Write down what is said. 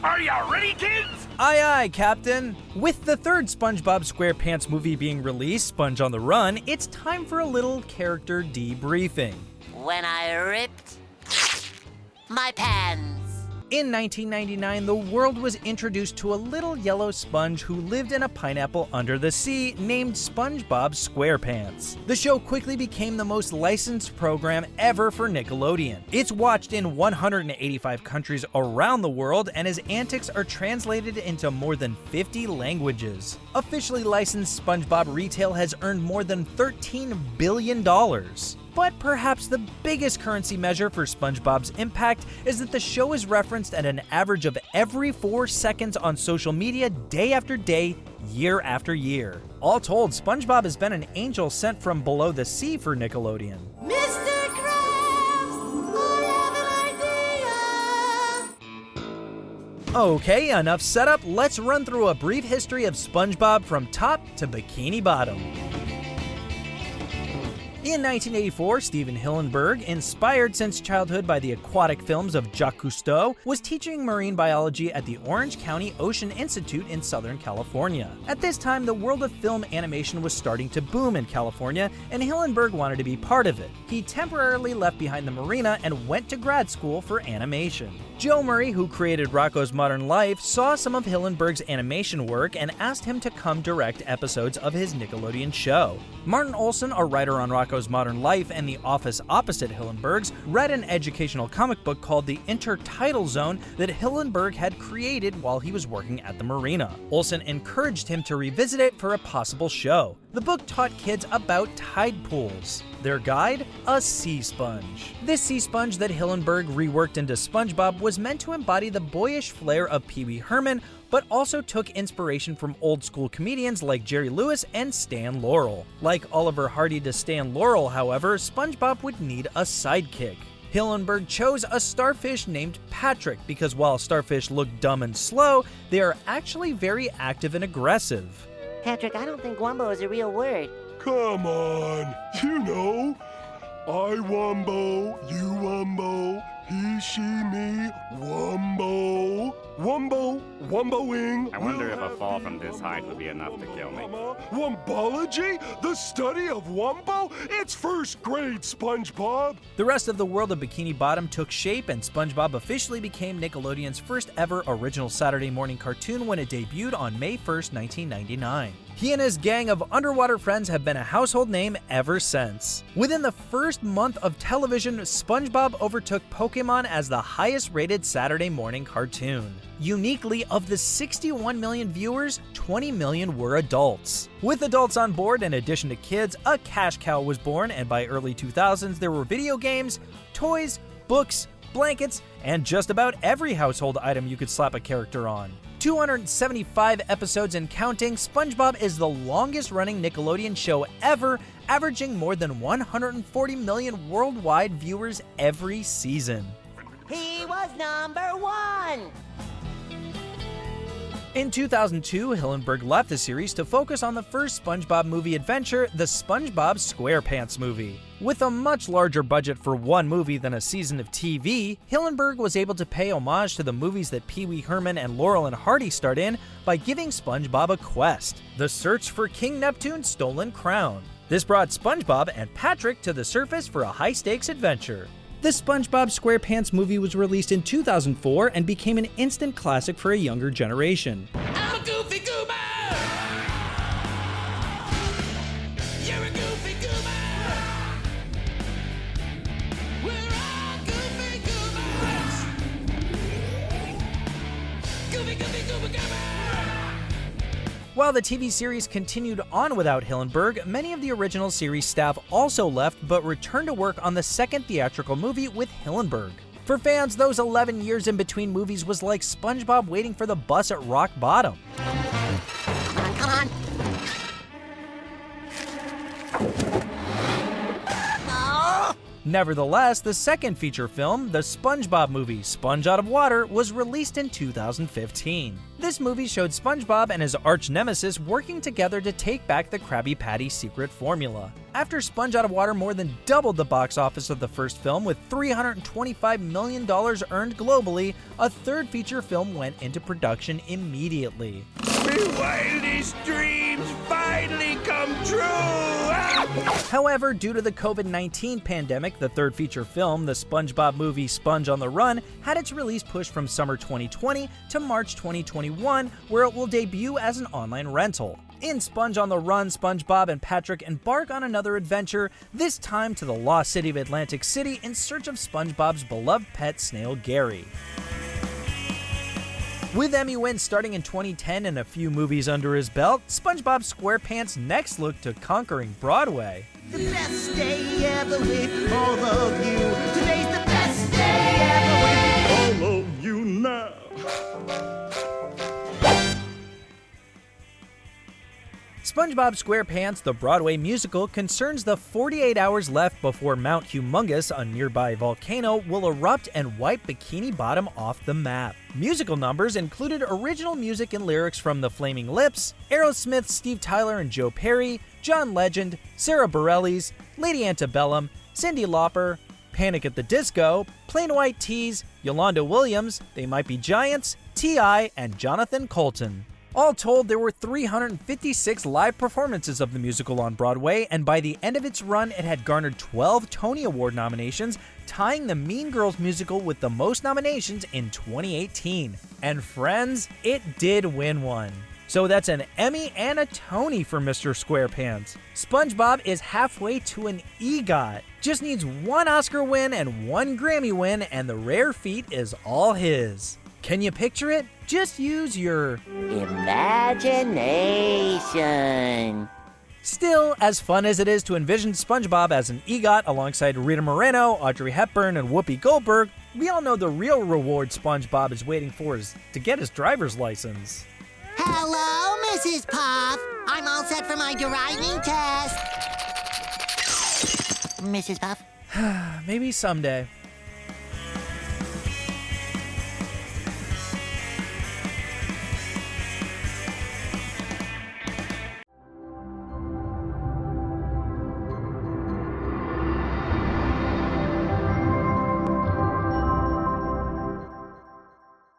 Are ya ready, kids? Aye aye, Captain! With the third Spongebob Squarepants movie being released, Sponge on the Run, it's time for a little character debriefing. When I ripped my pants. In 1999, the world was introduced to a little yellow sponge who lived in a pineapple under the sea named Spongebob Squarepants. The show quickly became the most licensed program ever for Nickelodeon. It's watched in 185 countries around the world, and his antics are translated into more than 50 languages. Officially licensed SpongeBob retail has earned more than $13 billion. But perhaps the biggest currency measure for SpongeBob's impact is that the show is referenced at an average of every 4 seconds on social media day after day, year after year. All told, SpongeBob has been an angel sent from below the sea for Nickelodeon. Mr. Krabs, I have an idea! Okay, enough setup, let's run through a brief history of SpongeBob from top to Bikini Bottom. In 1984, Steven Hillenburg, inspired since childhood by the aquatic films of Jacques Cousteau, was teaching marine biology at the Orange County Ocean Institute in Southern California. At this time, the world of film animation was starting to boom in California, and Hillenburg wanted to be part of it. He temporarily left behind the marina and went to grad school for animation. Joe Murray, who created Rocko's Modern Life, saw some of Hillenburg's animation work and asked him to come direct episodes of his Nickelodeon show. Martin Olson, a writer on Rocko's Modern Life and The Office opposite Hillenburg's, read an educational comic book called the Intertidal Zone that Hillenburg had created while he was working at the marina. Olson encouraged him to revisit it for a possible show. The book taught kids about tide pools. Their guide? A sea sponge. This sea sponge that Hillenburg reworked into SpongeBob was meant to embody the boyish flair of Pee Wee Herman, but also took inspiration from old school comedians like Jerry Lewis and Stan Laurel. Like Oliver Hardy to Stan Laurel, however, SpongeBob would need a sidekick. Hillenburg chose a starfish named Patrick because while starfish look dumb and slow, they are actually very active and aggressive. Patrick, I don't think wumbo is a real word. Come on, you know. I wumbo, you wumbo, he, she, me, wumbo. Wumbo, wumboing. I wonder if a fall from this height would be enough to kill me. Wumbology? The study of wumbo? It's first grade, SpongeBob. The rest of the world of Bikini Bottom took shape, and SpongeBob officially became Nickelodeon's first ever original Saturday morning cartoon when it debuted on May 1st, 1999. He and his gang of underwater friends have been a household name ever since. Within the first month of television, SpongeBob overtook Pokemon as the highest rated Saturday morning cartoon. Uniquely, of the 61 million viewers, 20 million were adults. With adults on board, in addition to kids, a cash cow was born, and by early 2000s there were video games, toys, books, blankets, and just about every household item you could slap a character on. 275 episodes and counting, SpongeBob is the longest-running Nickelodeon show ever, averaging more than 140 million worldwide viewers every season. He was #1! In 2002, Hillenburg left the series to focus on the first SpongeBob movie adventure, the Spongebob Squarepants movie. With a much larger budget for one movie than a season of TV, Hillenburg was able to pay homage to the movies that Pee Wee Herman and Laurel and Hardy starred in by giving SpongeBob a quest: the search for King Neptune's stolen crown. This brought SpongeBob and Patrick to the surface for a high-stakes adventure. The Spongebob Squarepants movie was released in 2004 and became an instant classic for a younger generation. I'm a goofy goober! You're a goofy goober! We're all goofy goobers! Goofy, goofy, goober, goober! While the TV series continued on without Hillenburg, many of the original series staff also left but returned to work on the second theatrical movie with Hillenburg. For fans, those 11 years in between movies was like SpongeBob waiting for the bus at rock bottom. Come on. Nevertheless, the second feature film, the Spongebob Movie, Sponge Out of Water, was released in 2015. This movie showed SpongeBob and his arch-nemesis working together to take back the Krabby Patty secret formula. After Sponge Out of Water more than doubled the box office of the first film with $325 million earned globally, a third feature film went into production immediately. My wildest dreams finally come true! However, due to the COVID-19 pandemic, the third feature film, the Spongebob Movie Sponge on the Run, had its release pushed from summer 2020 to March 2021, where it will debut as an online rental. In Sponge on the Run, SpongeBob and Patrick embark on another adventure, this time to the lost city of Atlantic City in search of SpongeBob's beloved pet snail Gary. With Emmy wins starting in 2010 and a few movies under his belt, Spongebob Squarepants' next look to conquering Broadway. The best day ever with all of you. Today's the best day ever with all of you now. SpongeBob Squarepants, the Broadway musical, concerns the 48 hours left before Mount Humongous, a nearby volcano, will erupt and wipe Bikini Bottom off the map. Musical numbers included original music and lyrics from The Flaming Lips, Aerosmith, Steve Tyler and Joe Perry, John Legend, Sarah Bareilles, Lady Antebellum, Cyndi Lauper, Panic at the Disco, Plain White T's, Yolanda Williams, They Might Be Giants, T.I., and Jonathan Colton. All told, there were 356 live performances of the musical on Broadway, and by the end of its run, it had garnered 12 Tony Award nominations, tying the Mean Girls musical with the most nominations in 2018. And friends, it did win one. So that's an Emmy and a Tony for Mr. Squarepants. SpongeBob is halfway to an EGOT. Just needs one Oscar win and one Grammy win, and the rare feat is all his. Can you picture it? Just use your imagination. Still, as fun as it is to envision SpongeBob as an EGOT alongside Rita Moreno, Audrey Hepburn, and Whoopi Goldberg, we all know the real reward SpongeBob is waiting for is to get his driver's license. Hello, Mrs. Puff. I'm all set for my driving test. Mrs. Puff? Maybe someday.